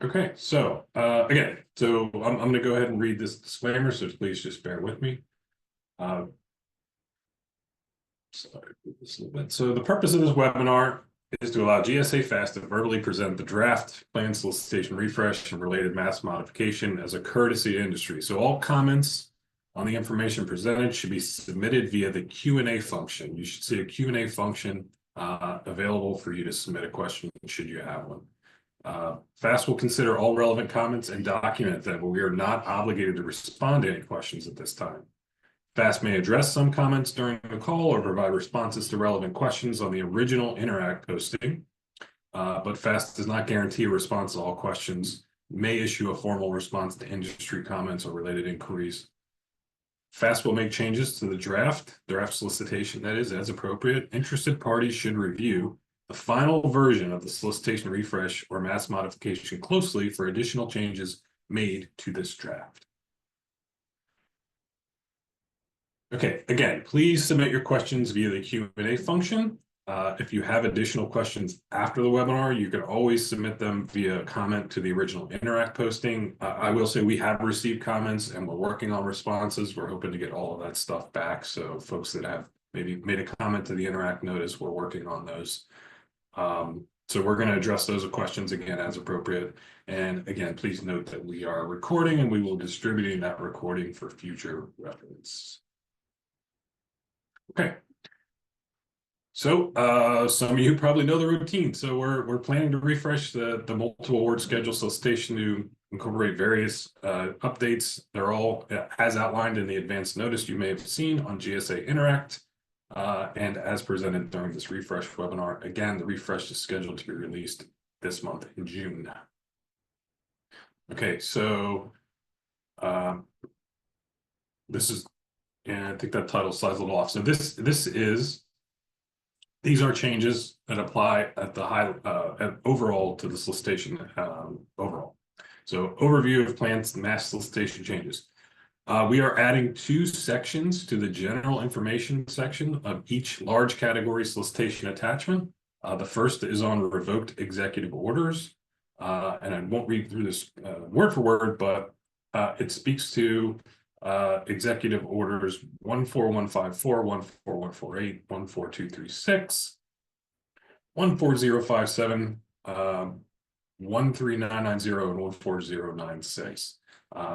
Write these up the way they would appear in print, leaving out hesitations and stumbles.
Okay, so again, I'm going to go ahead and read this disclaimer, so please just bear with me. Sorry, this a little bit. So the purpose of this webinar is to allow GSA Fast to verbally present the draft plan solicitation refresh and related mass modification as a courtesy to industry. So all comments on the information presented should be submitted via the Q&A function. You should see a Q&A function available for you to submit a question should you have one. FAST will consider all relevant comments and document them, but we are not obligated to respond to any questions at this time. FAST may address some comments during the call or provide responses to relevant questions on the original Interact posting, but FAST does not guarantee a response to all questions, may issue a formal response to industry comments or related inquiries. FAST will make changes to the draft solicitation, that is, as appropriate. Interested parties should review the final version of the solicitation refresh or mass modification closely for additional changes made to this draft. Okay, again, please submit your questions via the Q&A function. If you have additional questions after the webinar, you can always submit them via comment to the original Interact posting. I will say we have received comments and we're working on responses. We're hoping to get all of that stuff back. So folks that have maybe made a comment to the Interact notice, we're working on those. So we're going to address those questions again as appropriate. And again, please note that we are recording and we will be distributing that recording for future reference. Okay. So some of you probably know the routine. So we're planning to refresh the multiple award schedule solicitation to incorporate various updates. They're all as outlined in the advance notice you may have seen on GSA Interact. And as presented during this refresh webinar, again, the refresh is scheduled to be released this month in June. Okay, so this is, and I think that title slides a little off. So these are changes that apply at the high overall to the solicitation overall. So overview of plans mass solicitation changes. We are adding 2 sections to the general information section of each large category solicitation attachment. The first is on revoked executive orders. And I won't read through this word for word, but it speaks to executive orders 14154, 14148, 14236, 14057, 13990, and 14096.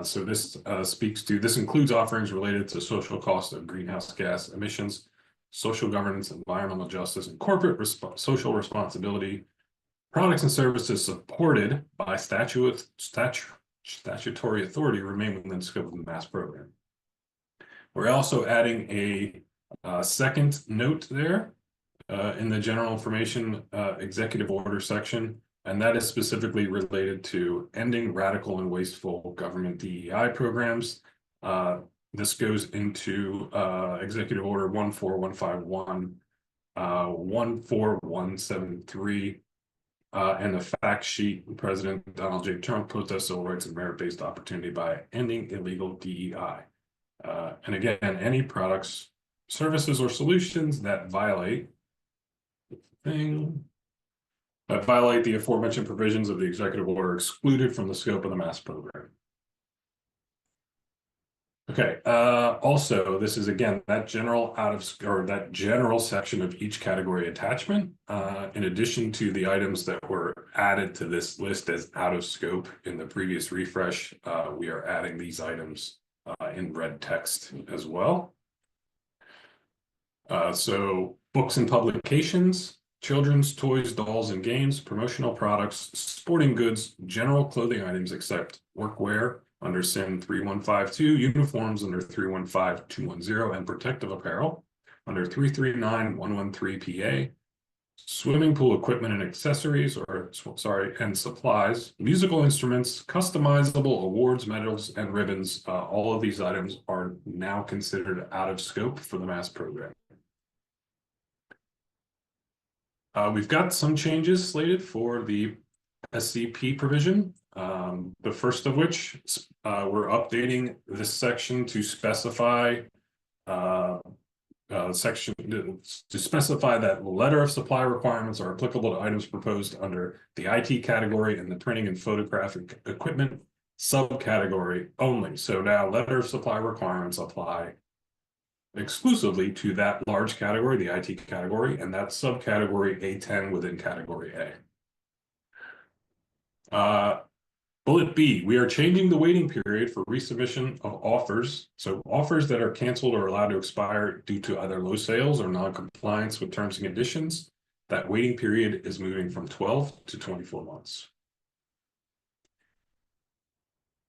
So this this includes offerings related to social cost of greenhouse gas emissions, social governance, environmental justice, and corporate social responsibility, products and services supported by statutory authority remain within the scope of the MASS program. We're also adding a second note there in the general information executive order section, and that is specifically related to ending radical and wasteful government DEI programs. This goes into executive order 14151, 14173, and the fact sheet, President Donald J. Trump protests civil rights and merit-based opportunity by ending illegal DEI. And again, any products, services, or solutions that violate the aforementioned provisions of the executive order are excluded from the scope of the MASS program. Okay, also, this is again that general section of each category attachment. In addition to the items that were added to this list as out of scope in the previous refresh, we are adding these items in red text as well. So books and publications, children's toys, dolls, and games, promotional products, sporting goods, general clothing items except workwear under SIN 3152, uniforms under 315210, and protective apparel under 339113 PA, swimming pool equipment and accessories, and supplies, musical instruments, customizable awards, medals, and ribbons. All of these items are now considered out of scope for the MASS program. We've got some changes slated for the SCP provision. The first of which, we're updating this section to specify section to specify that letter of supply requirements are applicable to items proposed under the IT category and the printing and photographic equipment subcategory only. So now letter of supply requirements apply exclusively to that large category, the IT category, and that subcategory A10 within category A. Bullet B, we are changing the waiting period for resubmission of offers. So offers that are canceled or allowed to expire due to either low sales or non-compliance with terms and conditions. That waiting period is moving from 12 to 24 months.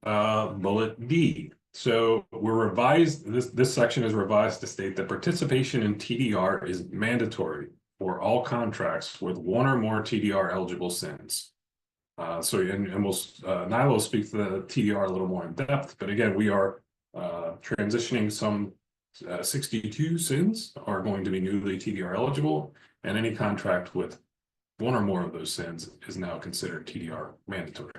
Bullet D. So we're revised, this section is revised to state that participation in TDR is mandatory for all contracts with one or more TDR eligible SINs. Nyla will speak to the TDR a little more in depth, but again, we are transitioning some 62 SINs are going to be newly TDR eligible, and any contract with one or more of those SINs is now considered TDR mandatory.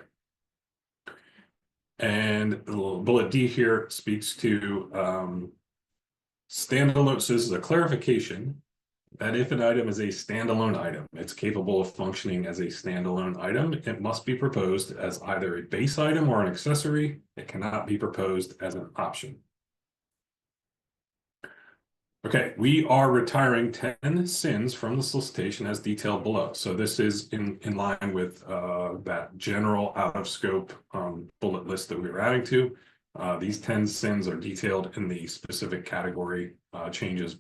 And bullet D here speaks to standalone. So this is a clarification that if an item is a standalone item, it's capable of functioning as a standalone item. It must be proposed as either a base item or an accessory. It cannot be proposed as an option. Okay, we are retiring 10 SINs from the solicitation as detailed below. So this is in line with that general out of scope bullet list that we were adding to. These 10 SINs are detailed in the specific category changes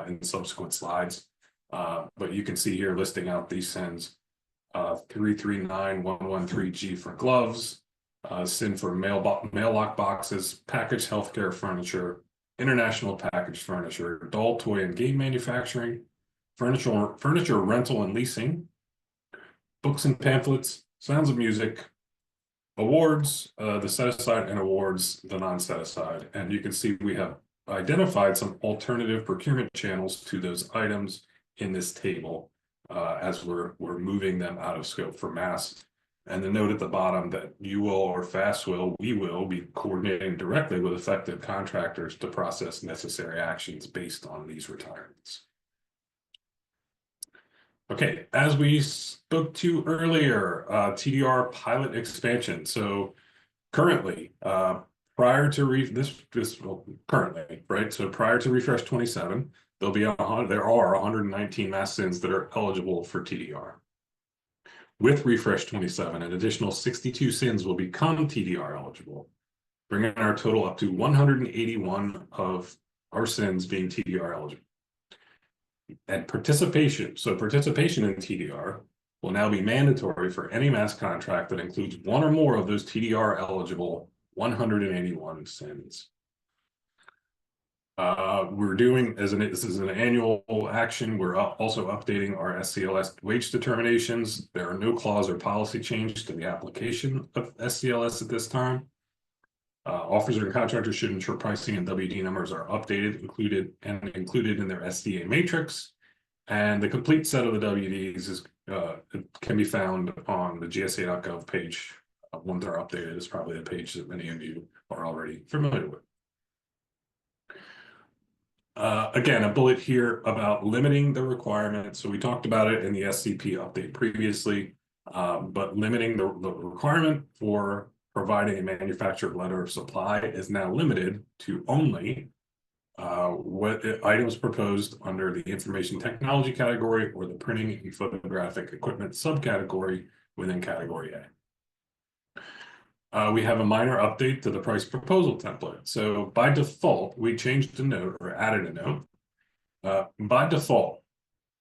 in subsequent slides. But you can see here listing out these SINs, 339113G for gloves, SIN for mail lock boxes, packaged healthcare furniture, international packaged furniture, doll, toy, and game manufacturing, furniture rental and leasing, books and pamphlets, sounds of music, awards, the set aside, and awards, the non-set aside. And you can see we have identified some alternative procurement channels to those items in this table as we're moving them out of scope for mass. And the note at the bottom that you will, or FAST will, we will be coordinating directly with affected contractors to process necessary actions based on these retirements. Okay, as we spoke to earlier, TDR pilot expansion. So currently, prior to currently, right? So prior to refresh 27, there are 119 mass SINs that are eligible for TDR. With refresh 27, an additional 62 SINs will become TDR eligible, bringing our total up to 181 of our SINs being TDR eligible. And participation in TDR will now be mandatory for any mass contract that includes one or more of those TDR eligible 181 SINs. This is an annual action. We're also updating our SCLS wage determinations. There are no clause or policy change to the application of SCLS at this time. Officers and contractors should ensure pricing and WD numbers are updated, included in their SDA matrix. And the complete set of the WDs can be found on the GSA.gov page. When they're updated is probably a page that many of you are already familiar with. Again, a bullet here about limiting the requirement. So we talked about it in the SCP update previously, but limiting the requirement for providing a manufactured letter of supply is now limited to only what items proposed under the information technology category or the printing and photographic equipment subcategory within category A. We have a minor update to the price proposal template. So by default, we changed a note or added a note. By default,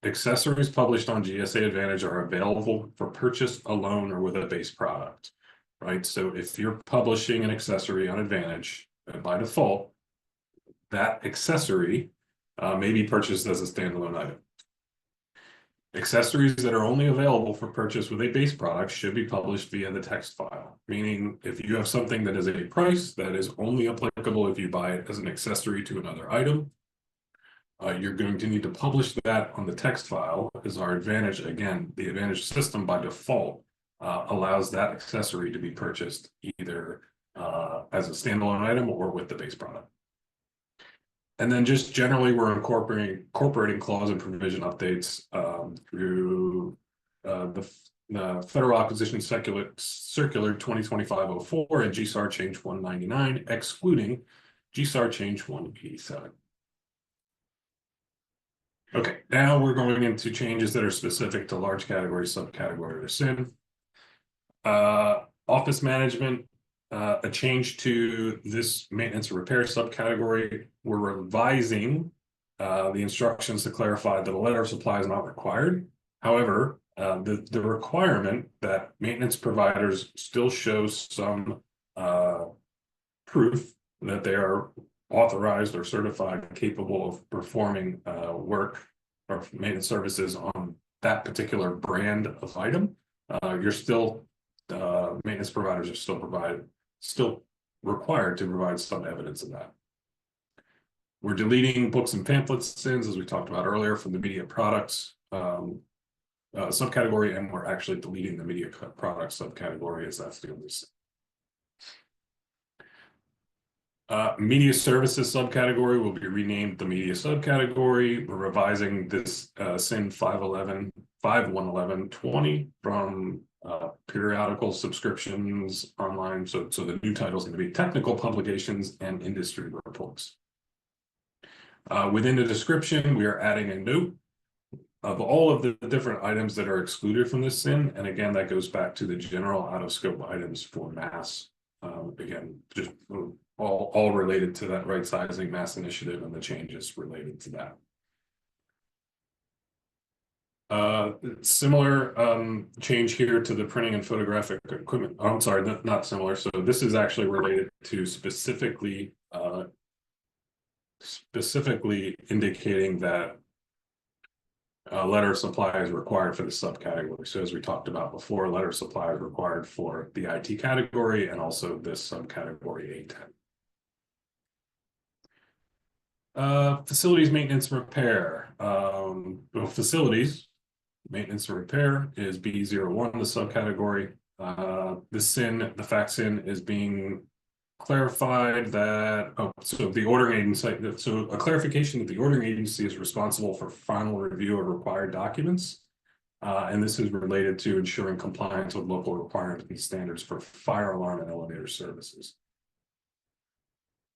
accessories published on GSA Advantage are available for purchase alone or with a base product, right? So if you're publishing an accessory on Advantage, by default, that accessory may be purchased as a standalone item. Accessories that are only available for purchase with a base product should be published via the text file, meaning if you have something that is a price that is only applicable if you buy it as an accessory to another item, you're going to need to publish that on the text file, as our Advantage, again, the Advantage system by default allows that accessory to be purchased either as a standalone item or with the base product. And then just generally, we're incorporating clause and provision updates through the Federal Acquisition Circular 2025-04 and GSAR Change 199, excluding GSAR Change 187. Okay, now we're going into changes that are specific to large category, subcategory, or SIN. Office management, a change to this maintenance and repair subcategory. We're revising the instructions to clarify that a letter of supply is not required. However, the requirement that maintenance providers still show some proof that they are authorized or certified capable of performing work or maintenance services on that particular brand of item. You're still maintenance providers are still required to provide some evidence of that. We're deleting books and pamphlets SINs, as we talked about earlier, from the media products subcategory, and we're actually deleting the media products subcategory, as that's the only SIN. Media services subcategory will be renamed the media subcategory. We're revising this SIN 511120 from periodical subscriptions online. So the new title is going to be technical publications and industry reports. Within the description, we are adding a note of all of the different items that are excluded from this SIN. And again, that goes back to the general out-of-scope items for mass. Again, just all related to that right sizing mass initiative and the changes related to that. Similar change here to the printing and photographic equipment. Oh, I'm sorry, not similar. So this is actually related to specifically indicating that a letter of supply is required for the subcategory. So as we talked about before, letter of supply is required for the IT category and also this subcategory A10. Facilities maintenance and repair. Facilities maintenance and repair is B01, the subcategory. The SIN, the fact SIN, is being clarified that, so the ordering agency, so a clarification that the ordering agency is responsible for final review of required documents. And this is related to ensuring compliance with local requirements and standards for fire alarm and elevator services.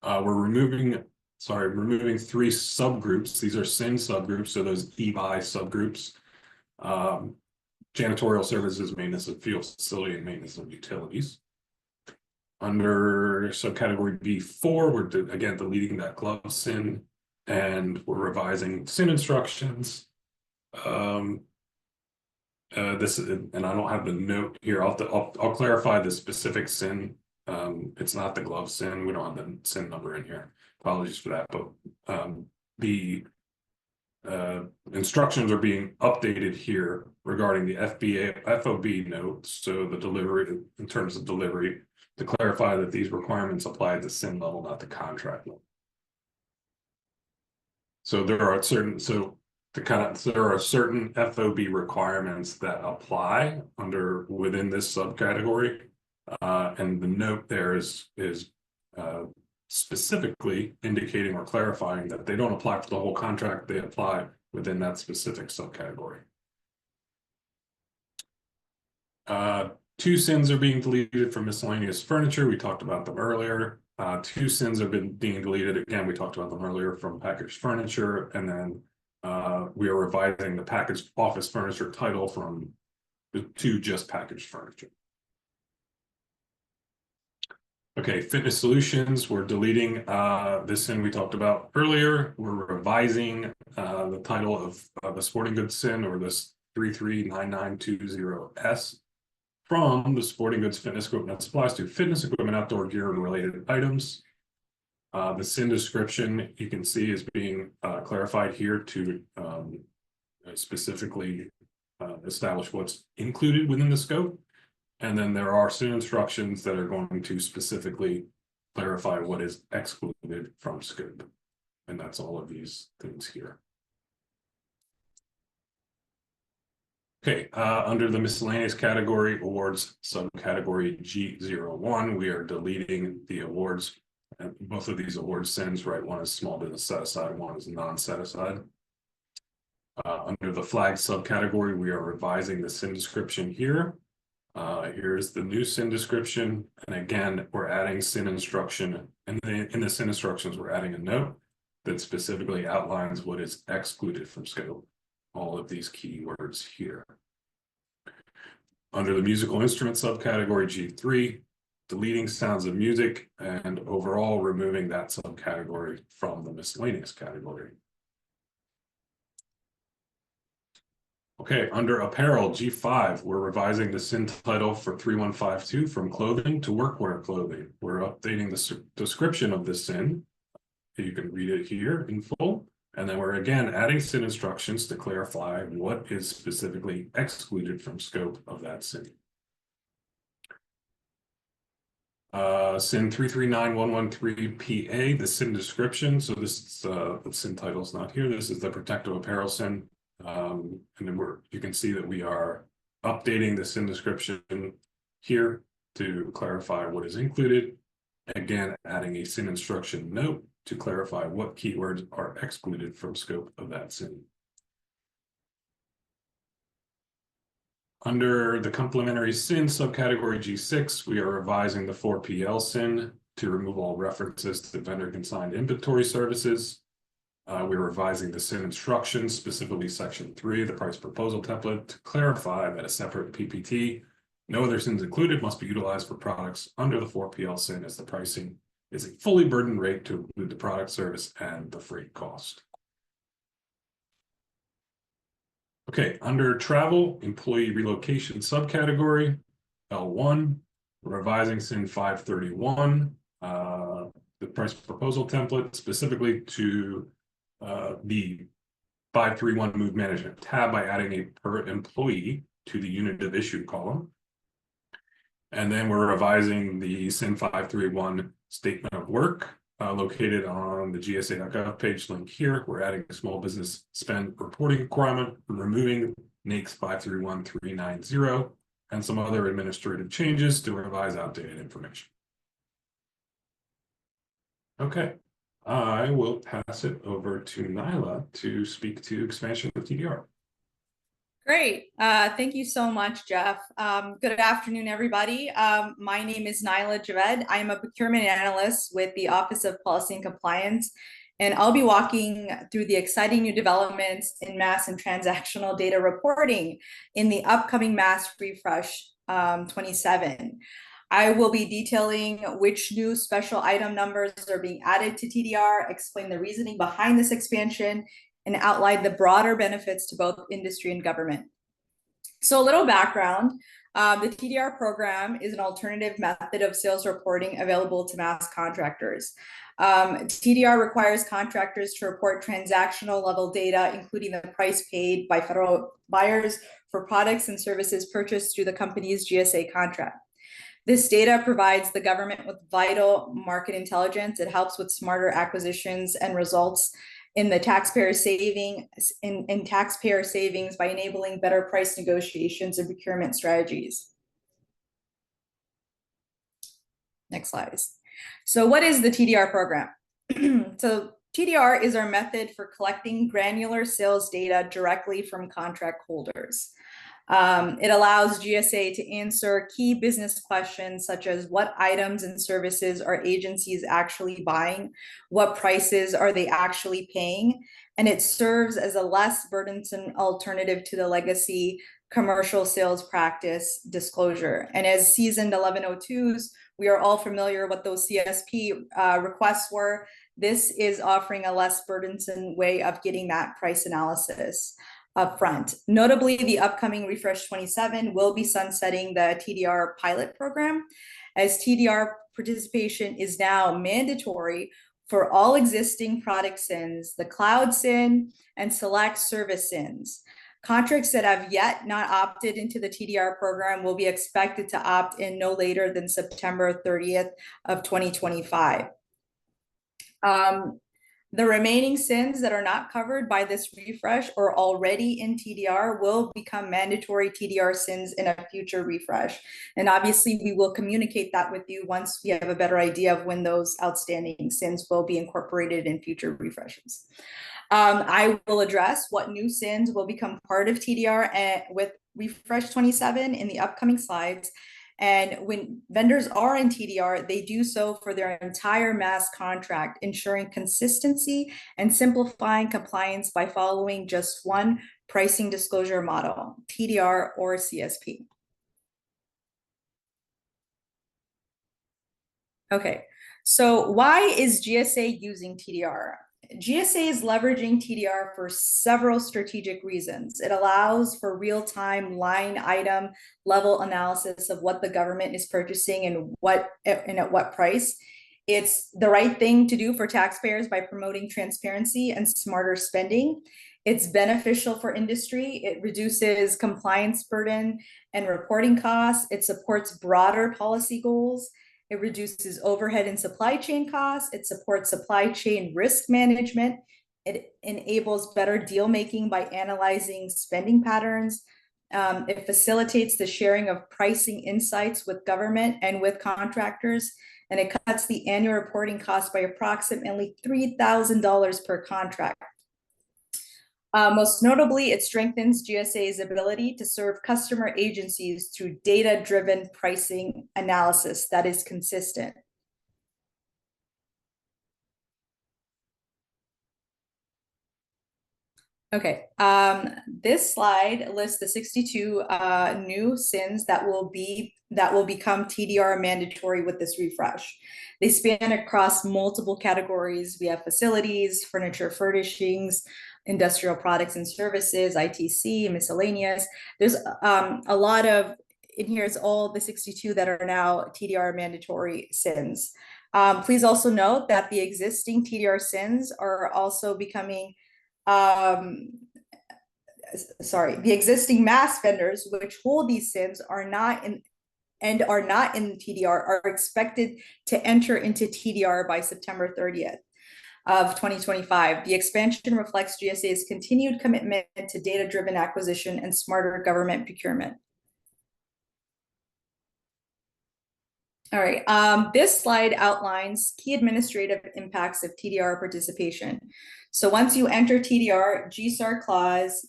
We're removing three subgroups. These are SIN subgroups, so those EBI subgroups. Janitorial services, maintenance of field facility, and maintenance of utilities. Under subcategory B4, we're again deleting that glove SIN, and we're revising SIN instructions. This is, and I don't have the note here. I'll clarify the specific SIN. It's not the glove SIN. We don't have the SIN number in here. Apologies for that, but the instructions are being updated here regarding the FOB note. So the delivery, in terms of delivery, to clarify that these requirements apply at the SIN level, not the contract level. So there are certain, there are certain FOB requirements that apply within this subcategory, and the note there is specifically indicating or clarifying that they don't apply for the whole contract; they apply within that specific subcategory. Two SINs are being deleted from miscellaneous furniture. We talked about them earlier. Two SINs have been being deleted. Again, we talked about them earlier from packaged furniture. And then we are revising the packaged office furniture title to just packaged furniture. Okay, fitness solutions. We're deleting this SIN we talked about earlier. We're revising the title of the sporting goods SIN, or this 339920S. From the sporting goods fitness equipment and supplies to fitness equipment, outdoor gear, and related items. The SIN description you can see is being clarified here to specifically establish what's included within the scope. And then there are SIN instructions that are going to specifically clarify what is excluded from scope. And that's all of these things here. Okay, under the miscellaneous category, awards subcategory G01, we are deleting the awards And both of these award SINs, right? One is small business set aside, one is non-set aside. Under the flag subcategory, we are revising the SIN description here. Here's the new SIN description. And again, we're adding SIN instruction. And in the SIN instructions, we're adding a note that specifically outlines what is excluded from scope. All of these keywords here. Under the musical instrument subcategory G3, deleting sounds of music and overall removing that subcategory from the miscellaneous category. Okay, under apparel G5, we're revising the SIN title for 3152 from clothing to workwear clothing. We're updating the description of the SIN. You can read it here in full. And then we're again adding SIN instructions to clarify what is specifically excluded from scope of that SIN. SIN 339113PA, the SIN description. So this is the SIN title is not here. This is the protective apparel SIN. And then you can see that we are updating the SIN description here to clarify what is included. Again, adding a SIN instruction note to clarify what keywords are excluded from scope of that SIN. Under the complementary SIN subcategory G6, we are revising the 4PL SIN to remove all references to vendor consigned inventory services. We're revising the SIN instructions, specifically section 3, the price proposal template, to clarify that a separate PPT, no other SINs included, must be utilized for products under the 4PL SIN, as the pricing is a fully burdened rate to include the product, service, and the freight cost. Okay, under travel, employee relocation subcategory, L1, we're revising SIN 531, the price proposal template, specifically to the 531 move management tab by adding a per employee to the unit of issue column. And then we're revising the SIN 531 statement of work located on the GSA.gov page link here. We're adding a small business spend reporting requirement, removing NAICS 531390, and some other administrative changes to revise outdated information. Okay, I will pass it over to Nyla to speak to expansion of TDR. Great. Thank you so much, Jeff. Good afternoon, everybody. My name is Nyla Javed. I am a procurement analyst with the Office of Policy and Compliance, and I'll be walking through the exciting new developments in mass and transactional data reporting in the upcoming Mass Refresh 27. I will be detailing which new special item numbers are being added to TDR, explain the reasoning behind this expansion, and outline the broader benefits to both industry and government. So a little background, the TDR program is an alternative method of sales reporting available to mass contractors. TDR requires contractors to report transactional level data, including the price paid by federal buyers for products and services purchased through the company's GSA contract. This data provides the government with vital market intelligence. It helps with smarter acquisitions and results in the taxpayer savings by enabling better price negotiations and procurement strategies. Next slide. So what is the TDR program? So TDR is our method for collecting granular sales data directly from contract holders. It allows GSA to answer key business questions such as what items and services are agencies actually buying, what prices are they actually paying, and it serves as a less burdensome alternative to the legacy commercial sales practice disclosure. And as seasoned 1102s, we are all familiar what those CSP requests were. This is offering a less burdensome way of getting that price analysis upfront. Notably, the upcoming Refresh 27 will be sunsetting the TDR pilot program, as TDR participation is now mandatory for all existing product SINs, the cloud SIN, and select service SINs. Contracts that have yet not opted into the TDR program will be expected to opt in no later than September 30th of 2025. The remaining SINs that are not covered by this refresh or already in TDR will become mandatory TDR SINs in a future refresh. And obviously, we will communicate that with you once we have a better idea of when those outstanding SINs will be incorporated in future refreshes. I will address what new SINs will become part of TDR with refresh 27 in the upcoming slides. And when vendors are in TDR, they do so for their entire mass contract, ensuring consistency and simplifying compliance by following just one pricing disclosure model, TDR or CSP. Okay, so why is GSA using TDR? GSA is leveraging TDR for several strategic reasons. It allows for real-time line item level analysis of what the government is purchasing and at what price. It's the right thing to do for taxpayers by promoting transparency and smarter spending. It's beneficial for industry. It reduces compliance burden and reporting costs. It supports broader policy goals. It reduces overhead and supply chain costs. It supports supply chain risk management. It enables better deal making by analyzing spending patterns. It facilitates the sharing of pricing insights with government and with contractors. And it cuts the annual reporting cost by approximately $3,000 per contract. Most notably, it strengthens GSA's ability to serve customer agencies through data-driven pricing analysis that is consistent. Okay, this slide lists the 62 new SINs that will become TDR mandatory with this refresh. They span across multiple categories. We have facilities, furniture furnishings, industrial products and services, ITC, miscellaneous. There's a lot of, in here is all the 62 that are now TDR mandatory SINs. Please also note that the existing TDR SINs are also becoming the existing mass vendors which hold these SINs are not in TDR are expected to enter into TDR by September 30th of 2025. The expansion reflects GSA's continued commitment to data-driven acquisition and smarter government procurement. All right, this slide outlines key administrative impacts of TDR participation. So once you enter TDR, GSAR clause,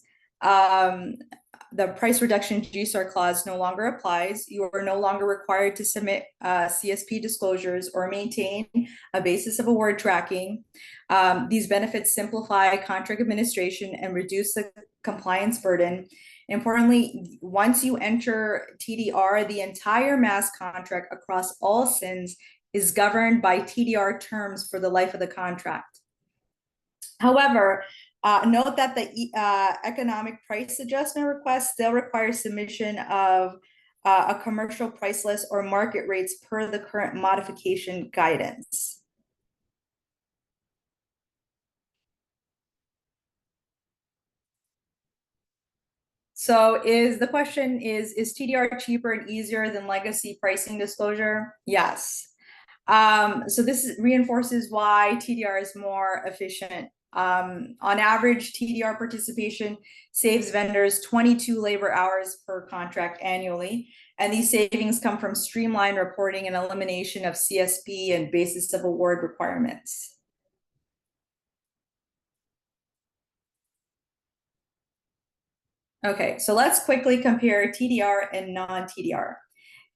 the price reduction GSAR clause no longer applies. You are no longer required to submit CSP disclosures or maintain a basis of award tracking. These benefits simplify contract administration and reduce the compliance burden. Importantly, once you enter TDR, the entire mass contract across all SINs is governed by TDR terms for the life of the contract. However, note that the economic price adjustment request still requires submission of a commercial price list or market rates per the current modification guidance. So the question is TDR cheaper and easier than legacy pricing disclosure? Yes. So this reinforces why TDR is more efficient. On average, TDR participation saves vendors 22 labor hours per contract annually. And these savings come from streamlined reporting and elimination of CSP and basis of award requirements. Okay, so let's quickly compare TDR and non-TDR.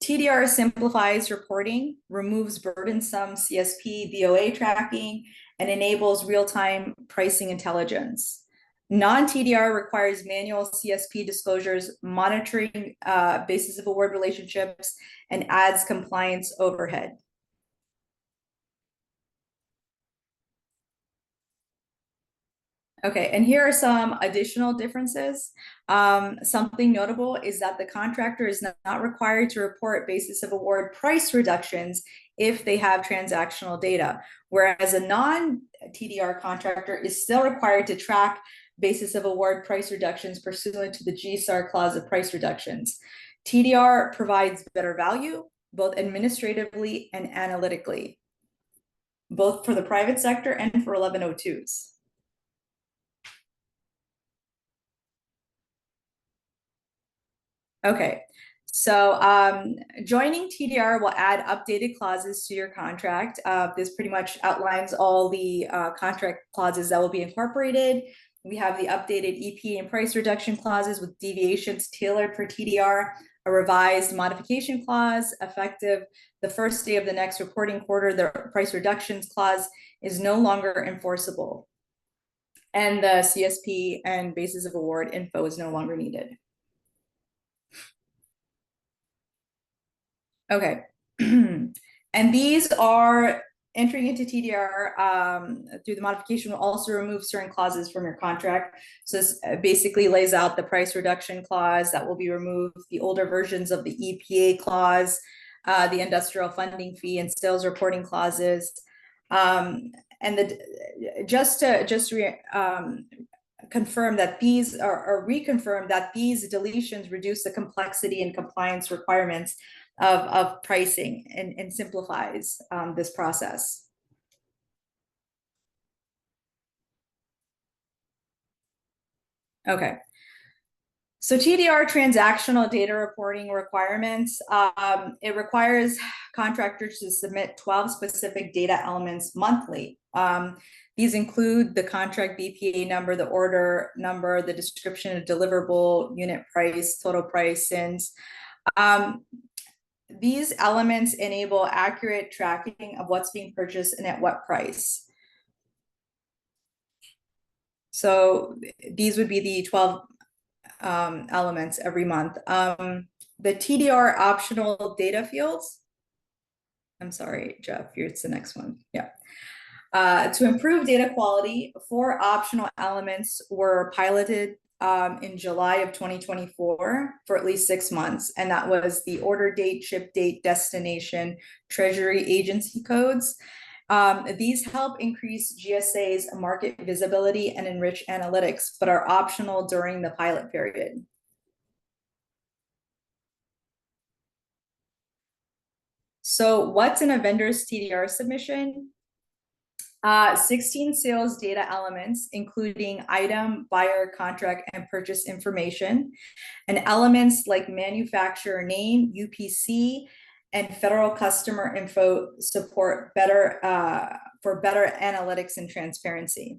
TDR simplifies reporting, removes burdensome CSP, BOA tracking, and enables real-time pricing intelligence. Non-TDR requires manual CSP disclosures, monitoring basis of award relationships, and adds compliance overhead. Okay, and here are some additional differences. Something notable is that the contractor is not required to report basis of award price reductions if they have transactional data, whereas a non-TDR contractor is still required to track basis of award price reductions pursuant to the GSAR clause of price reductions. TDR provides better value, both administratively and analytically. both for the private sector and for 1102s. Okay, so joining TDR will add updated clauses to your contract. This pretty much outlines all the contract clauses that will be incorporated. We have the updated EP and price reduction clauses with deviations tailored for TDR, a revised modification clause effective the first day of the next reporting quarter. The price reductions clause is no longer enforceable, and the CSP and basis of award info is no longer needed. Okay. And these are entering into TDR through the modification will also remove certain clauses from your contract. So this basically lays out the price reduction clause that will be removed, the older versions of the EPA clause, the industrial funding fee and sales reporting clauses. And confirm that these are reconfirm that these deletions reduce the complexity and compliance requirements of pricing and simplifies this process. Okay. So TDR transactional data reporting requirements, it requires contractors to submit 12 specific data elements monthly. These include the contract BPA number, the order number, the description of deliverable, unit price, total price, SINs. These elements enable accurate tracking of what's being purchased and at what price. So these would be the 12 elements every month. The TDR optional data fields. I'm sorry, Jeff, it's the next one. Yeah. To improve data quality, 4 optional elements were piloted in July of 2024 for at least 6 months. And that was the order date, ship date, destination, treasury agency codes. These help increase GSA's market visibility and enrich analytics, but are optional during the pilot period. So what's in a vendor's TDR submission? 16 sales data elements, including item, buyer, contract, and purchase information, and elements like manufacturer name, UPC, and federal customer info support better for better analytics and transparency.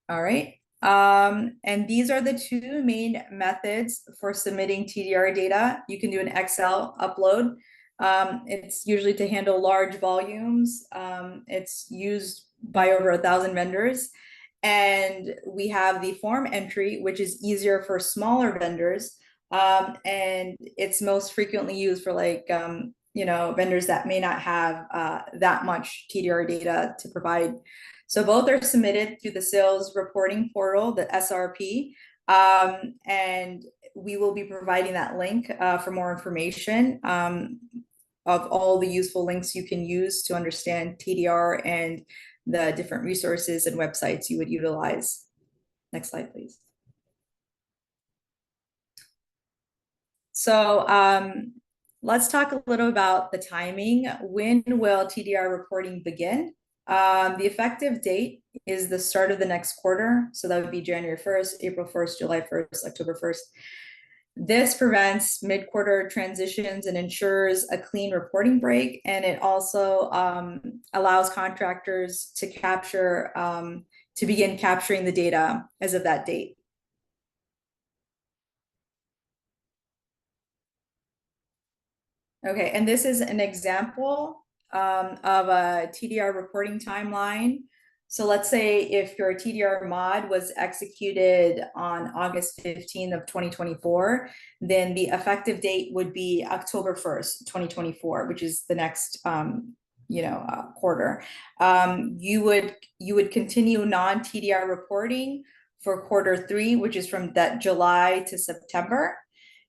All right. And these are the 2 main methods for submitting TDR data. You can do an Excel upload. It's usually to handle large volumes. It's used by over 1,000 vendors. And we have the form entry, which is easier for smaller vendors. And it's most frequently used for like, vendors that may not have that much TDR data to provide. So both are submitted through the sales reporting portal, the SRP. And we will be providing that link for more information of all the useful links you can use to understand TDR and the different resources and websites you would utilize. Next slide, please. So let's talk a little about the timing. When will TDR reporting begin? The effective date is the start of the next quarter. So that would be January 1st, April 1st, July 1st, October 1st. This prevents mid-quarter transitions and ensures a clean reporting break. And it also allows contractors to capture, to begin capturing the data as of that date. Okay, and this is an example of a TDR reporting timeline. So let's say if your TDR mod was executed on August 15th of 2024, then the effective date would be October 1st, 2024, which is the next quarter. You would continue non-TDR reporting for quarter 3, which is from that July to September.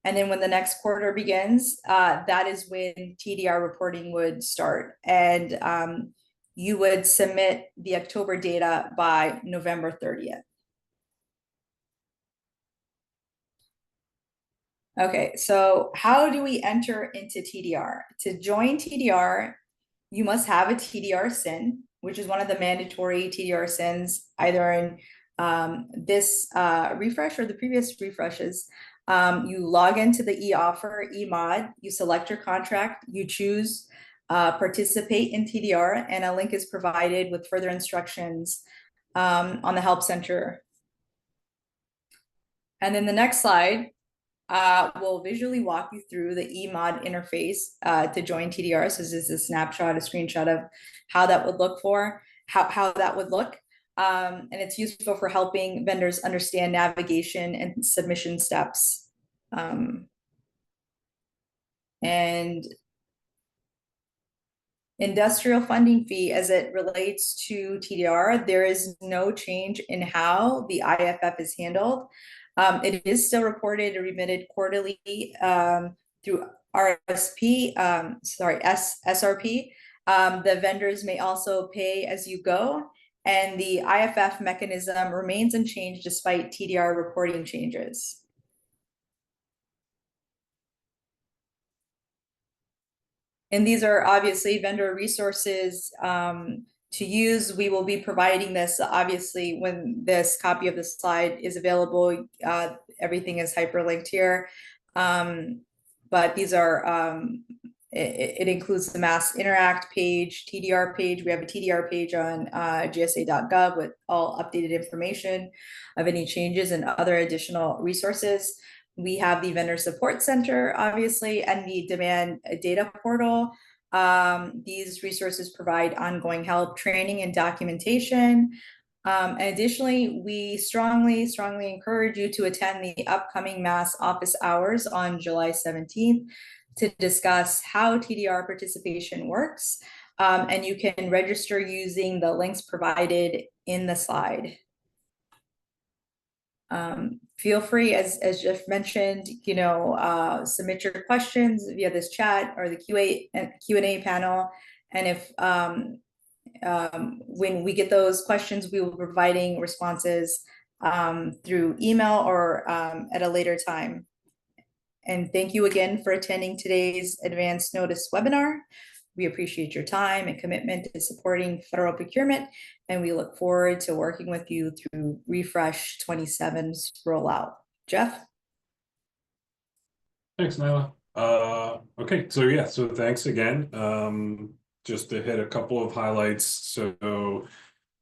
And then when the next quarter begins, that is when TDR reporting would start. And you would submit the October data by November 30th. Okay, so how do we enter into TDR? To join TDR, you must have a TDR SIN, which is one of the mandatory TDR SINs, either in this refresh or the previous refreshes. You log into the eOffer, eMod, you select your contract, you choose participate in TDR, and a link is provided with further instructions on the Help Center. And then the next slide will visually walk you through the eMod interface to join TDR. So this is a snapshot, a screenshot of how that would look how that would look. And it's useful for helping vendors understand navigation and submission steps. And industrial funding fee as it relates to TDR, there is no change in how the IFF is handled. It is still reported and remitted quarterly through SRP. The vendors may also pay as you go, and the IFF mechanism remains unchanged despite TDR reporting changes. And these are obviously vendor resources to use. We will be providing this, obviously, when this copy of the slide is available. Everything is hyperlinked here. But these are, it includes the Mass Interact page, TDR page. We have a TDR page on gsa.gov with all updated information of any changes and other additional resources. We have the vendor support center, obviously, and the demand data portal. These resources provide ongoing help, training, and documentation. And additionally, we strongly encourage you to attend the upcoming Mass office hours on July 17th to discuss how TDR participation works. And you can register using the links provided in the slide. Feel free, as Jeff mentioned, submit your questions via this chat or the Q&A panel. And if when we get those questions, we will be providing responses through email or at a later time. And thank you again for attending today's advance notice webinar. We appreciate your time and commitment to supporting federal procurement, and we look forward to working with you through Refresh 27's rollout. Jeff? Thanks, Nyla. Okay, so thanks again. Just to hit a couple of highlights. So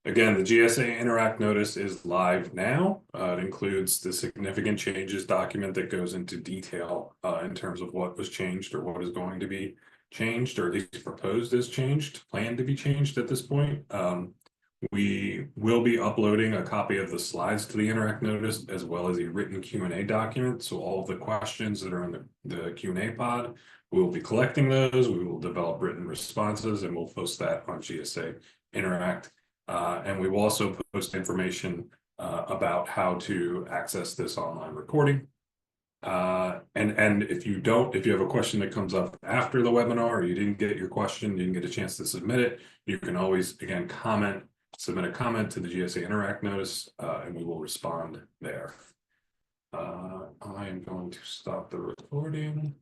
again, the GSA Interact notice is live now. It includes the significant changes document that goes into detail in terms of what was changed or what is going to be changed, or at least proposed as changed, planned to be changed at this point. We will be uploading a copy of the slides to the Interact notice, as well as a written Q&A document. So all of the questions that are in the Q&A pod, we will be collecting those. We will develop written responses, and we'll post that on GSA Interact. And we will also post information about how to access this online recording. And if you have a question that comes up after the webinar, or you didn't get your question, you didn't get a chance to submit it, you can always, again, submit a comment to the GSA Interact notice, and we will respond there. I am going to stop the recording.